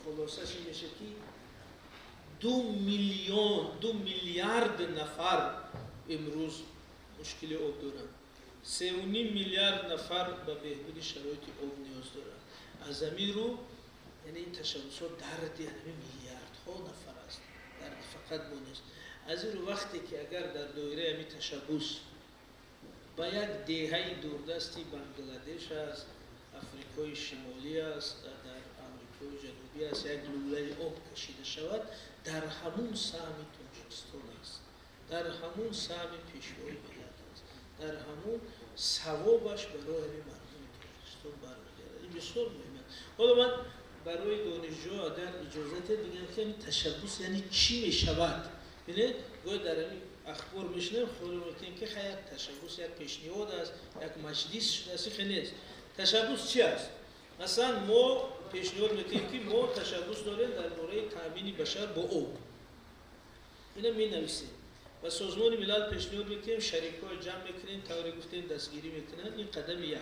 خلاصش این میشه که 2 میلیارد نفر امروز مشکل آب دارند، 3.5 میلیارد نفر به بهبود شرایط آب نیاز دارند. از همین رو یعنی این تشبسات درد همین میلیاردها نفر است، درد فقط ما نیست. از این رو وقتی که اگر در دایره همین تشبس با یک دهه دوردستی بنگلادش است، افریقای شمالی است، در آمریکای جنوبی است، یک لوله آب کشیده شود، در همون سهم تاجیکستان است، در همون سهم پیشوای ملت است، در همون ثوابش برای همین مردم تاجیکستان برمیگرده. این بسیار مهمه. حالا من برای دانشجو اگر اجازه بگم که این تشبس یعنی چی میشود. ببینید گاهی در این اخبار میشنم خیلی میگن که خیر تشبس یک پیشنهاد است، یک مجلس شده است. خیلی نیست. تشبس چی است؟ مثلا ما پیشنهاد میکنیم که ما تشبس داریم درباره تامین بشر با آب، اینا می نویسیم و سازمان ملل پیشنهاد میکنیم، شریکای جمع میکنیم، طوری گفتیم دستگیری میکنن. این قدم یک.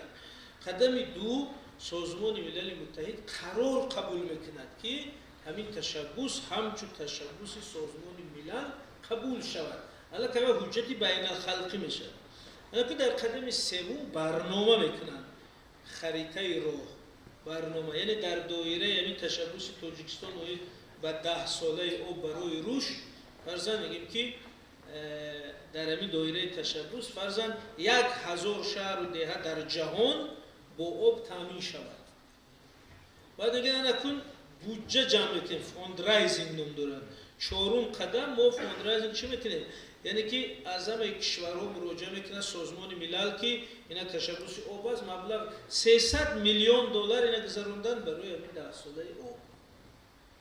قدم دو، سازمان ملل متحد قرار قبول میکند که همین تشبس همچون تشبس سازمان ملل قبول شود. حالا که حجتی بین الخلقی میشه. حالا که در قدم سوم برنامه میکنن، خریطه راه، برنامه، یعنی در دایره یعنی تشبس تاجیکستان و 10 ساله آب برای روش فرضاً میگیم که در همین دایره تشبس فرضاً 1000 شهر و دهه در جهان با آب تامین شود. بعد میگن نکن بودجه جمع میکنیم، فاندرایزینگ نام دارن. چهارم قدم ما فاندرایزینگ چی میکنیم؟ یعنی که از همه کشورها مراجعه میکنن سازمان ملل که اینا تشبس آب است، مبلغ 300 میلیون دلار اینا گذروندن برای همین 10 ساله آب.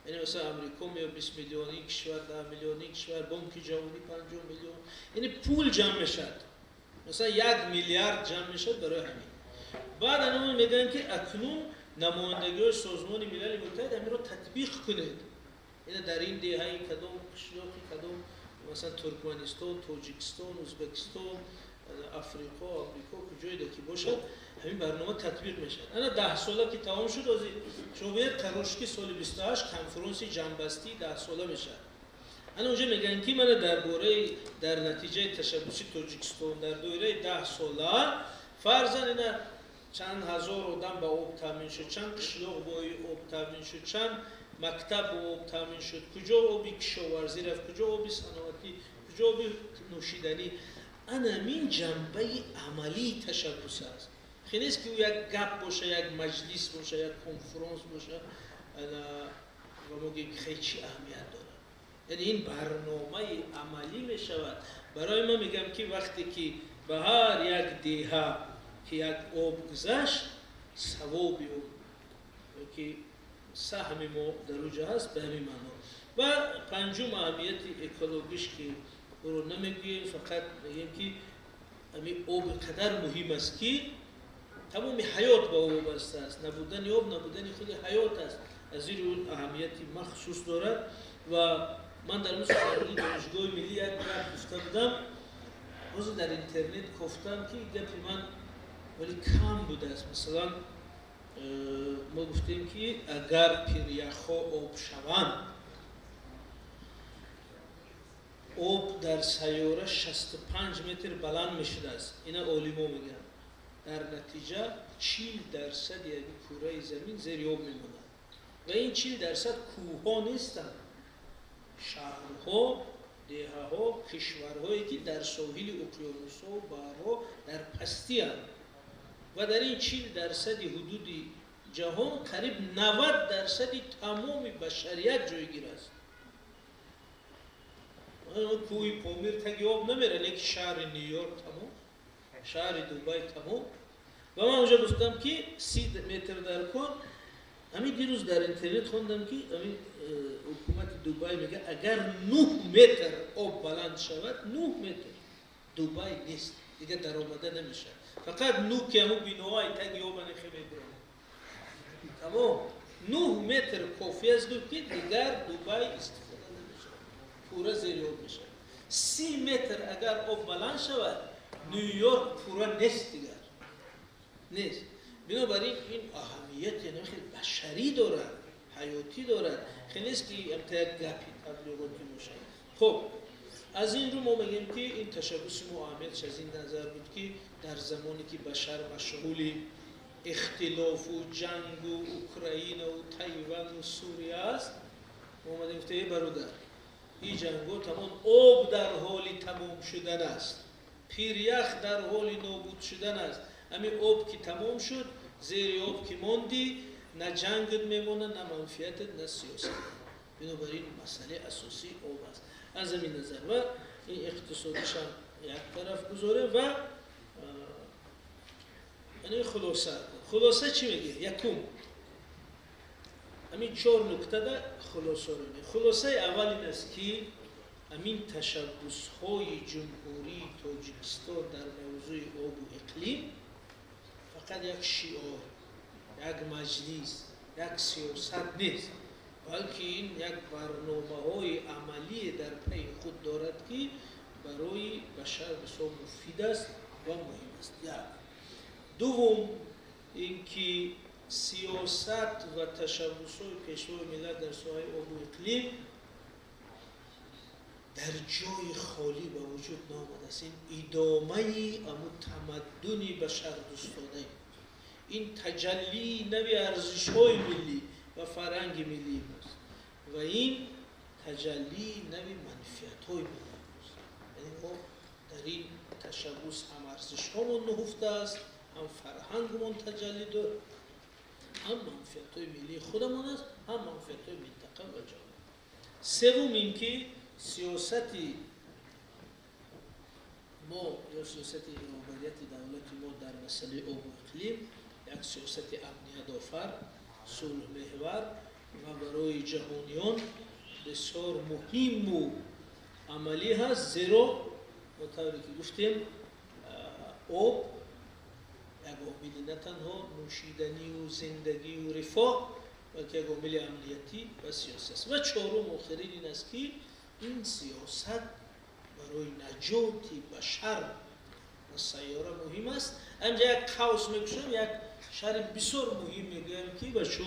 یعنی مثلا امریکا میاد 20 میلیونی کشور، 10 میلیونی کشور، بانک جهانی 50 میلیون، یعنی پول جمع میشد. مثلا 1 میلیارد جمع میشد برای همین. بعد اونها میگن که اکنون نمایندگی سازمان ملل متحد همین رو تطبیق کنید. یعنی در این دهه کدام قشلاقی کدام مثلا ترکمنستان، تاجیکستان، ازبکستان، افریقا، آمریکا کجایی که باشد همین برنامه تطبیق میشه. انا 10 ساله که تمام شد از شما باید قرارش که سال 28 کنفرانس جنبستی 10 ساله میشه. انا اونجا میگن که من در نتیجه تشبوسی تاجیکستان در دوره 10 ساله فرضاً اینا چند هزار آدم با آب تامین شد، چند قشلاق با آب تامین شد، چند مکتب با آب تامین شد، کجا آبی کشاورزی رفت، کجا آبی صنعتی، کجا آبی نوشیدنی. انا این جنبه عملی تشبوس است. خیلی نیست که یک گپ باشه، یک مجلس باشه، یک کنفرانس باشه و ما گیم خیلی چی اهمیت داره. یعنی این برنامه عملی می شود. برای ما میگم که وقتی که به هر یک دیه که یک آب گذشت ثوابی اون که سهم ما در اونجا هست به همین معنا. و پنجم اهمیت اکولوژیش که رو نمیگیم، فقط میگیم که همین آب قدر مهم است که تمام حیات با آب وابسته است. نبودن آب نبودن خود حیات است. از این رو اهمیتی مخصوص دارد. و من در مثل دانشگاه ملی یک بار گفته بودم، روز در اینترنت گفتم که گپی من ولی کم بوده است. مثلا ما گفتیم که اگر پیریخ‌ها آب شوند، آب در سیاره 65 متر بلند میشده است. اینا عالما میگن. در نتیجه 40% یعنی پورای زمین زیر آب میمونه. و این 40% کوه‌ها نیستند. شهرها، دیه‌ها، کشورهایی که در ساحل اقیانوس‌ها و بحرها در پستی هستند. و در این 40% حدود جهان قریب 90% تمام بشریت جایگیر است. کوی پامیر تگی آب نمیره، لیکن شهر نیویورک تمام، شهر دوبای تمام. و من اونجا گفتم که 30 متر در کن. همین دیروز در اینترنت خوندم که همین حکومت دوبای میگه اگر 9 متر آب بلند شود، 9 متر دوبای نیست دیگه، در آمده نمیشه. فقط 9 که همون بیناهای تگی آب نخیمه برونه تمام. 9 متر کافی است که دیگر دوبای استفاده نمیشه، پورا زیر آب میشه. 30 متر اگر آب بلند شود، نیویورک پورا نیست دیگر، نیست. بنابراین این اهمیت یعنی خیلی بشری دارد، حیاتی دارد. خیلی نیست که امتیاز گپی تبلیغاتی باشه. خب از این رو ما میگیم که این تشبوس ما اهمیتش از این نظر بود که در زمانی که بشر مشغول اختلاف و جنگ و اوکراین و تایوان و سوریه است، ما اومدیم گفتیم ای برادر، این جنگو تمام آب در حال تمام شدن است، پیریخ در حال نابود شدن است. همین آب که تمام شد، زیر آب که موندی، نه جنگت میمونه، نه منفیتت، نه سیاست. بنابراین مسئله اساسی آب است. از این نظر و این اقتصادیش هم یک طرف گذاره و یعنی خلاصه چی میگه؟ یکم همین 4 نکته ده خلاصه رو میگه. خلاصه اول این است که همین تشبوس های جمهوری تاجیکستان در موضوع آب و اقلیم فقط یک شعار، یک مجلس، یک سیاست نیست، بلکه این یک برنامه‌های عملی در پی خود دارد که برای بشر بسیار مفید است و مهم است. دوم اینکه سیاست و تشبوس‌های پیشرو ملت در ساحه آب و اقلیم در جای خالی به وجود نآمده است. این ادامه امو تمدن بشر دوستانه، این تجلی نوی ارزش‌های ملی و فرهنگ ملی است و این تجلی نوی منفیت‌های ملی است. یعنی ما در این تشبوس هم ارزش‌هامون نهفته است، هم فرهنگمون تجلی دارد، هم منفیت‌های ملی خودمون است، هم منفیت‌های منطقه و جهان. سوم اینکه سیاستی ما یا سیاست رهبریت دولت ما در مسئله آب و اقلیم یک سیاست امنیت آفر، صلح محور و برای جهانیان بسیار مهم و عملی هست. زیرا مطابقی که گفتیم آب یک عامل نه تنها نوشیدنی و زندگی و رفاه، بلکه یک عامل امنیتی و سیاسی است. و چهارم آخرین این است که این سیاست برای نجات بشر سیاره مهم است. اینجا یک قوس میکشم، یک شرح بسیار مهم میگویم که بچه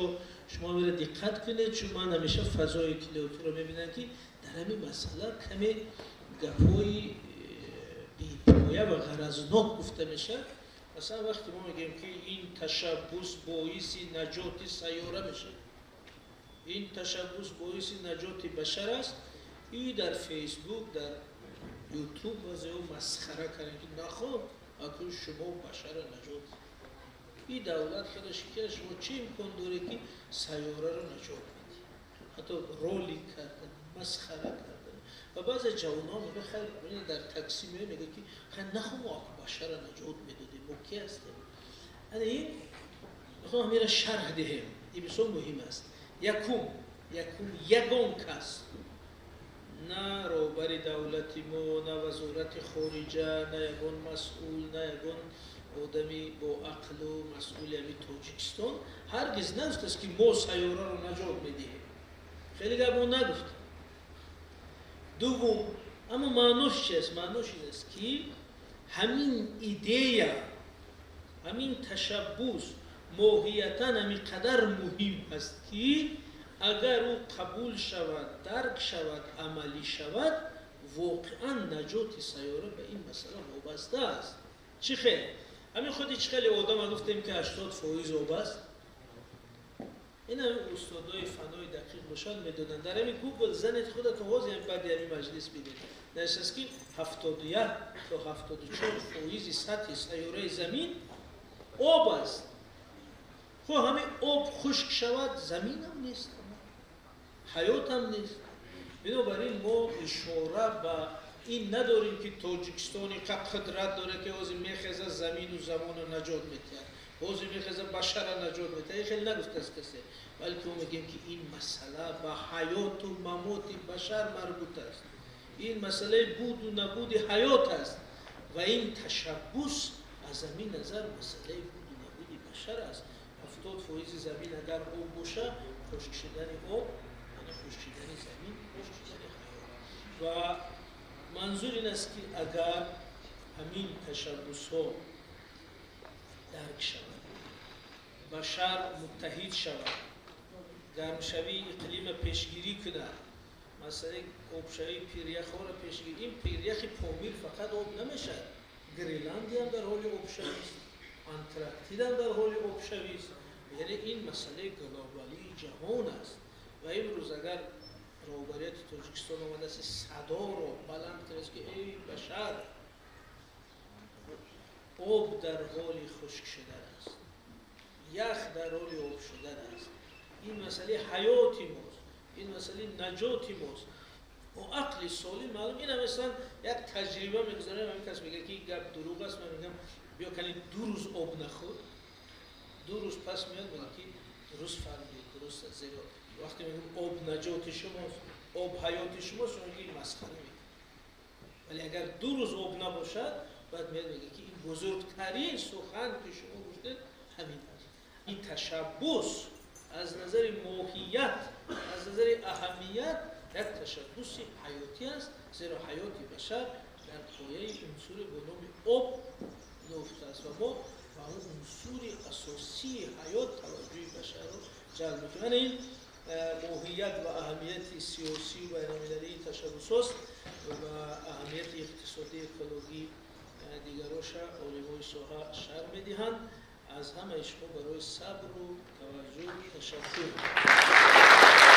شما میره دقت کنید، چون من همیشه فضای کلیوتی رو میبینم که در همین مسئله کمی گپای بی‌پایه و غرضناک گفته میشه. مثلا وقتی ما میگیم که این تشبث باعث نجات سیاره میشه، این تشبث باعث نجات بشر است، این در فیسبوک، در یوتیوب و زیو مسخره کردن که نخواه اکنون شما بشر نجات، این دولت خودش که شما چه امکان داره که سیاره رو نجات بدی، حتی رولی کردن، مسخره کردن. و بعض جوانان میگه خیلی در تاکسی میگه که خیلی نخواه ما بشر نجات میدادیم، ما کی هستیم؟ این میخوام میره شرح دهم، این بسیار مهم است. یکون کس، نه روبر دولتی ما، نه وزارت خارجه، نه یکون مسئول، نه یکون آدمی با عقل و مسئول همی تاجیکستان هرگز نگفت است که ما سیاره رو نجات میدیم. خیلی گپ نگفت. دوم، اما معنوش چیست؟ معنوش این است که همین ایده، همین تشبث ماهیتاً همین قدر مهم است که اگر او قبول شود، درک شود، عملی شود، واقعاً نجات سیاره به این مسئله وابسته است. چی خیلی؟ همین خودی چی خیلی آدم گفتیم که 80% آب است. این همین استادای فنای دقیق باشن میدادن. در همین گوگل زنید خودت آوازی هم بعد همین مجلس بیدید. درست است که 71 تا 74% سطح سیاره زمین آب است. خب همین آب خشک شود، زمین هم نیست، حیات هم نیست. بنابراین ما اشاره به این نداریم که تاجیکستانی قدرت داره که اوزی میخزه زمین و زمان رو نجات میده، اوزی میخزه بشر رو نجات میده. این خیلی نگفته است کسی، بلکه ما میگیم که این مسئله به حیات و ممات بشر مربوط است. این مسئله بود و نبود حیات است و این تشبث از همین نظر مسئله بود و نبود بشر است. 70% زمین اگر آب باشه، خشک شدن آب یعنی خشک شدن زمین، خشک شدن حیات. و منظور این است که اگر همین تشبث ها درک شود، بشر متحد شود، گرمشوی اقلیم پیشگیری کند، مثلا آبشوی پیریخ ها را پیشگیری، این پیریخ پامیر فقط آب نمیشه، گریلندی هم در حال آبشوی است، انتارکتید هم در حال آبشوی است. یعنی این مسئله گلوبالی جهان است و امروز اگر روبریت تاجیکستان آمده است صدا رو بلند کرد که ای بشر، آب در حال خشک شدن است، یخ در حال آب شدن است. این مسئله حیاتی ماست، این مسئله نجاتی ماست. و عقل سالم معلوم این هم مثلا یک تجربه میگذارم. همین کس میگه که این گپ دروغ است، من میگم بیا کنید 2 روز آب نخور، 2 روز پس میاد میگه که درست فرمودید، درست است. زیرا وقتی میگم آب نجات شماست، آب حیات شماست، شما میگید مسخره میگید. ولی اگر 2 روز آب نباشد، بعد میاد میگه که این بزرگترین سخن که شما گفتید همین است. این تشبث از نظر ماهیت، از نظر اهمیت یک تشبث حیاتی است، زیرا حیات بشر در پایه عنصر به نام آب نهفته است و ما به اون عنصر اساسی حیات توجه بشر رو جلب می‌کنیم. این ماهیت و اهمیت سیاسی و بین‌المللی تشبث است و اهمیت اقتصادی اکولوژی دیگراش علمای ساحه شرح می‌دهند. از همه شما برای صبر و توجه تشکر.